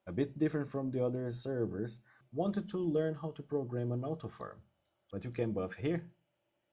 a bit different from the other servers, wanted to learn how to program an auto farm. But you can buff here,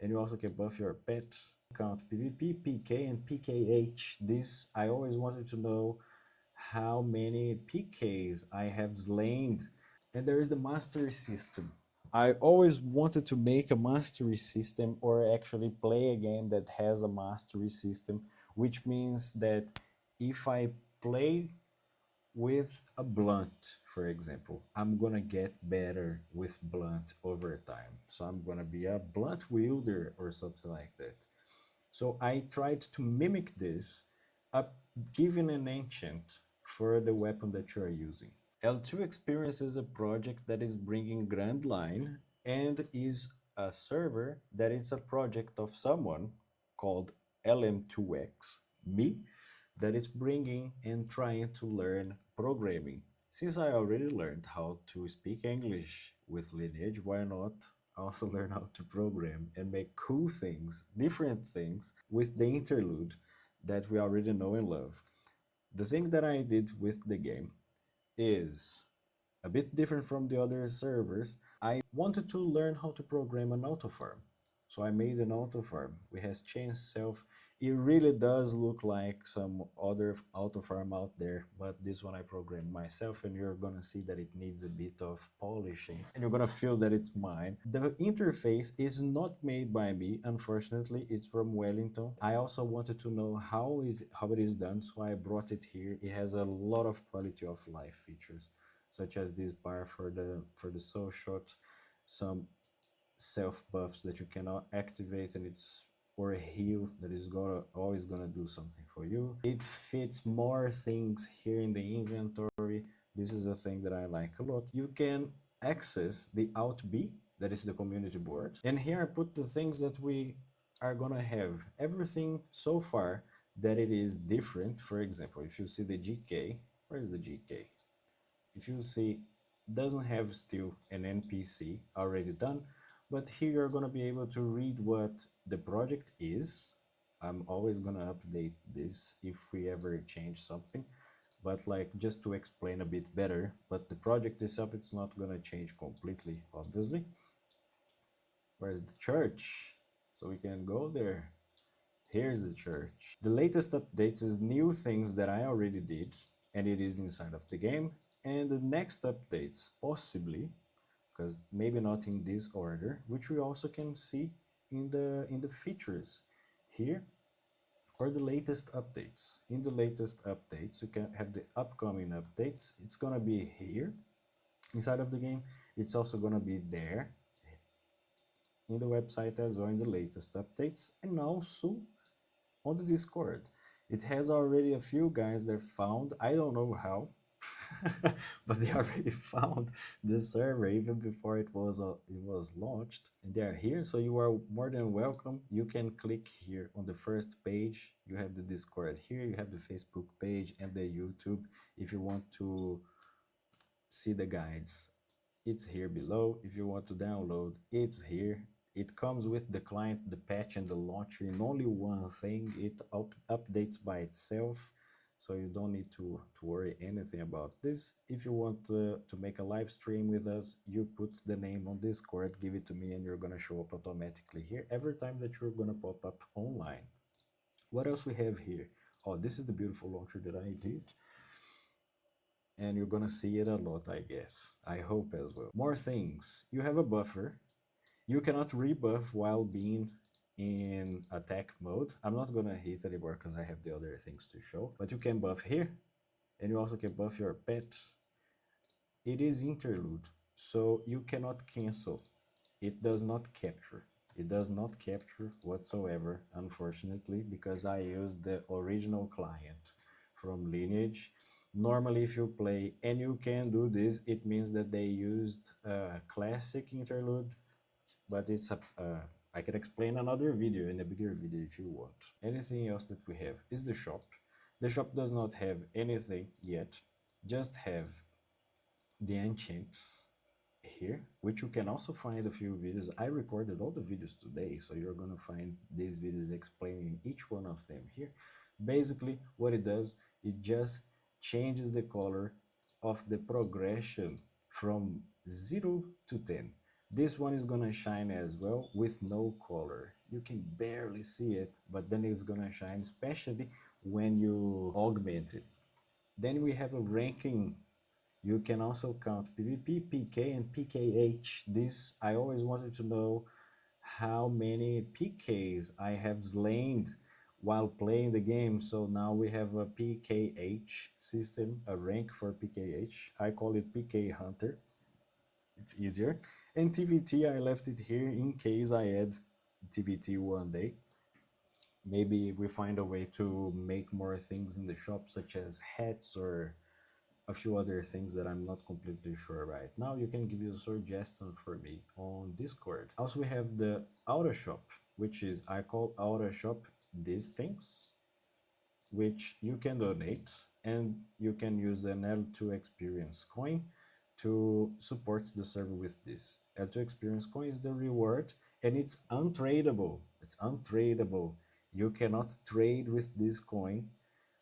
and you also can buff your pet. Count PvP, PK, and PKH. This, I always wanted to know how many PKs I have slain. And there is the mastery system. I always wanted to make a mastery system or actually play a game that has a mastery system, which means that if I play with a blunt, for example, I'm gonna get better with blunt over time. So I'm gonna be a blunt wielder or something like that. So I tried to mimic this, giving an enchant for the weapon that you are using. L2 Experience is a project that is bringing Grand Line and is a server that is a project of someone called LM2X, me, that is bringing and trying to learn programming. Since I already learned how to speak English with Lineage, why not also learn how to program and make cool things, different things with the interlude that we already know and love. The thing that I did with the game is a bit different from the other servers. I wanted to learn how to program an auto farm. So I made an auto farm. We has changed self. It really does look like some other auto farm out there, but this one I programmed myself, and you're gonna see that it needs a bit of polishing, and you're gonna feel that it's mine. The interface is not made by me, unfortunately. It's from Wellington. I also wanted to know how it is done, so I brought it here. It has a lot of quality of life features, such as this bar for the soul shot, some self buffs that you cannot activate, and it's or a heal that is gonna always gonna do something for you. It fits more things here in the inventory. This is a thing that I like a lot. You can access the Alt B, that is the community board, and here I put the things that we are gonna have. Everything so far that it is different. For example, if you see the GK, where's the GK? If you see, doesn't have still an NPC already done, but here you're going to be able to read what the project is. I'm always going to update this if we ever change something, but like just to explain a bit better. But the project itself, it's not going to change completely, obviously. Where's the church? So we can go there. Here's the church. The latest updates is new things that I already did, and it is inside of the game. And the next updates, possibly, because maybe not in this order, which we also can see in the features here, or the latest updates. In the latest updates, you can have the upcoming updates. It's gonna be here inside of the game. It's also gonna be there in the website as well in the latest updates, and also on the Discord. It has already a few guys that found, I don't know how, but they already found the server even before it was launched. And they are here, so you are more than welcome. You can click here on the first page. You have the Discord here, you have the Facebook page and the YouTube. If you want to see the guides, it's here below. If you want to download, it's here. It comes with the client, the patch, and the launcher in only one thing. It updates by itself, so you don't need to worry anything about this. If you want to make a live stream with us, you put the name on Discord, give it to me, and you're gonna show up automatically here every time that you're gonna pop up online. What else we have here? Oh, this is the beautiful launcher that I did, and you're gonna see it a lot, I guess. I hope as well. More things. You have a buffer. You cannot rebuff while being in attack mode. I'm not gonna hit anymore because I have the other things to show, but you can buff here, and you also can buff your pet. It is interlude, so you cannot cancel. It does not capture. It does not capture whatsoever, unfortunately, because I used the original client from Lineage. Normally, if you play and you can do this, it means that they used a classic interlude, but it's a I can explain another video in a bigger video if you want. Anything else that we have is the shop. The shop does not have anything yet, just have the enchants here, which you can also find a few videos. I recorded all the videos today, so you're gonna find these videos explaining each one of them here. Basically, what it does, it just changes the color of the progression from 0 to 10. This one is gonna shine as well with no color. You can barely see it, but then it's gonna shine, especially when you augment it. Then we have a ranking. You can also count PvP, PK, and PKH. This, I always wanted to know how many PKs I have slain while playing the game. So now we have a PKH system, a rank for PKH. I call it PK Hunter. It's easier. And TVT, I left it here in case I add TVT one day. Maybe we find a way to make more things in the shop, such as hats or a few other things that I'm not completely sure right now. You can give you a suggestion for me on Discord. Also, we have the auto shop, which is, I call auto shop these things, which you can donate, and you can use an L2 experience coin to support the server with this. L2 experience coin is the reward, and it's untradeable. It's untradeable. You cannot trade with this coin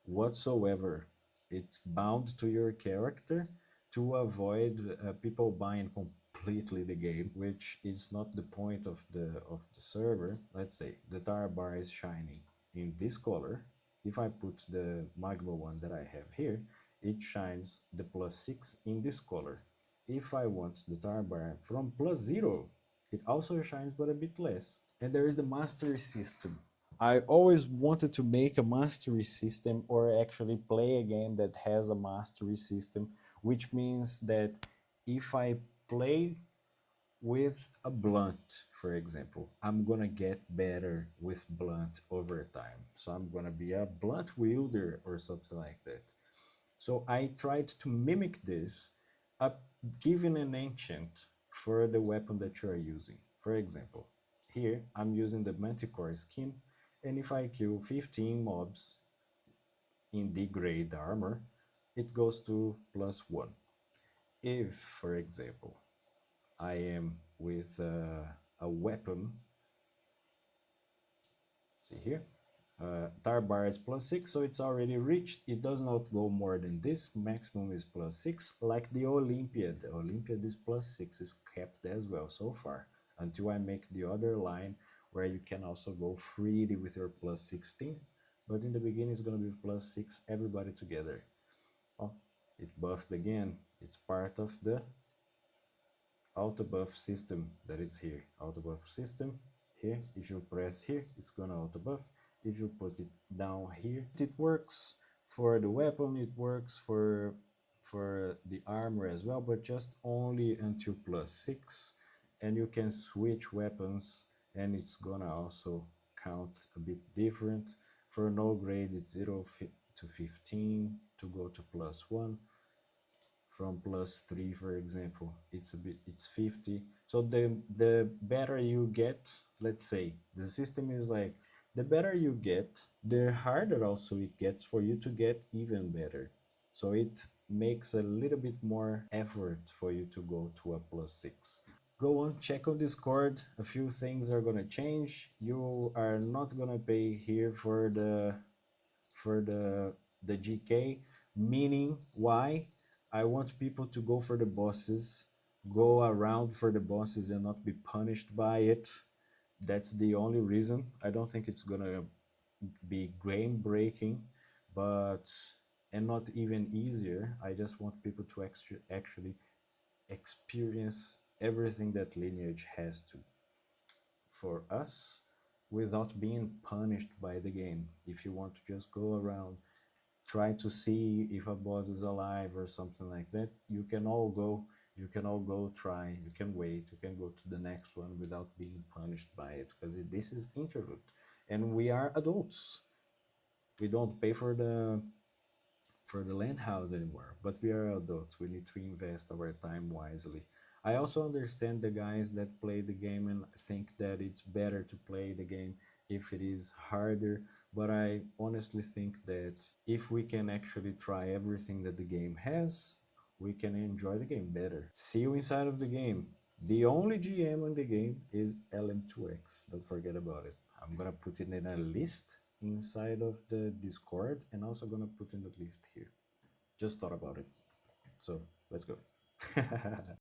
whatsoever. It's bound to your character to avoid people buying completely the game, which is not the point of the server. Let's say the tar bar is shining in this color. If I put the magma one that I have here, it shines the +6 in this color. If I want the tar bar from +0, it also shines but a bit less. And there is the mastery system. I always wanted to make a mastery system, or actually play a game that has a mastery system, which means that if I play with a blunt, for example, I'm gonna get better with blunt over time. So I'm gonna be a blunt wielder or something like that. So I tried to mimic this, uh, giving an enchant for the weapon that you are using. For example, here I'm using the Manticore skin, and if I kill 15 mobs in D grade armor, it goes to +1. If, for example, I am with a weapon, see here, tar bar is +6, so it's already reached. It does not go more than this. Maximum is +6, like the Olympiad. The Olympiad is +6, is kept as well so far, until I make the other line where you can also go freely with your +16. But in the beginning, it's gonna be +6, everybody together. Oh, it buffed again. It's part of the auto buff system that is here. Auto buff system here. If you press here, it's gonna auto buff. If you put it down here, it works for the weapon. It works for the armor as well, but just only until +6. And you can switch weapons, and it's gonna also count a bit different. For no grade, it's 0 to 15 to go to +1. From +3, for example, it's 50. So the better you get, let's say the system is like, the better you get, the harder also it gets for you to get even better. So it makes a little bit more effort for you to go to a +6. Go on, check on Discord. A few things are gonna change. You are not gonna pay here for the GK, meaning why? I want people to go for the bosses, go around for the bosses and not be punished by it. That's the only reason. I don't think it's gonna be game breaking, but and not even easier. I just want people to actually experience everything that Lineage has to for us without being punished by the game. If you want to just go around, try to see if a boss is alive or something like that, you can all go. You can all go try. You can wait. You can go to the next one without being punished by it, because this is Interlude, and we are adults. We don't pay for the land house anymore, but we are adults. We need to invest our time wisely. I also understand the guys that play the game and think that it's better to play the game if it is harder, but I honestly think that if we can actually try everything that the game has, we can enjoy the game better. See you inside of the game. The only GM in the game is LM2X. Don't forget about it. I'm gonna put it in a list inside of the Discord, and also gonna put in the list here. Just thought about it. So let's go.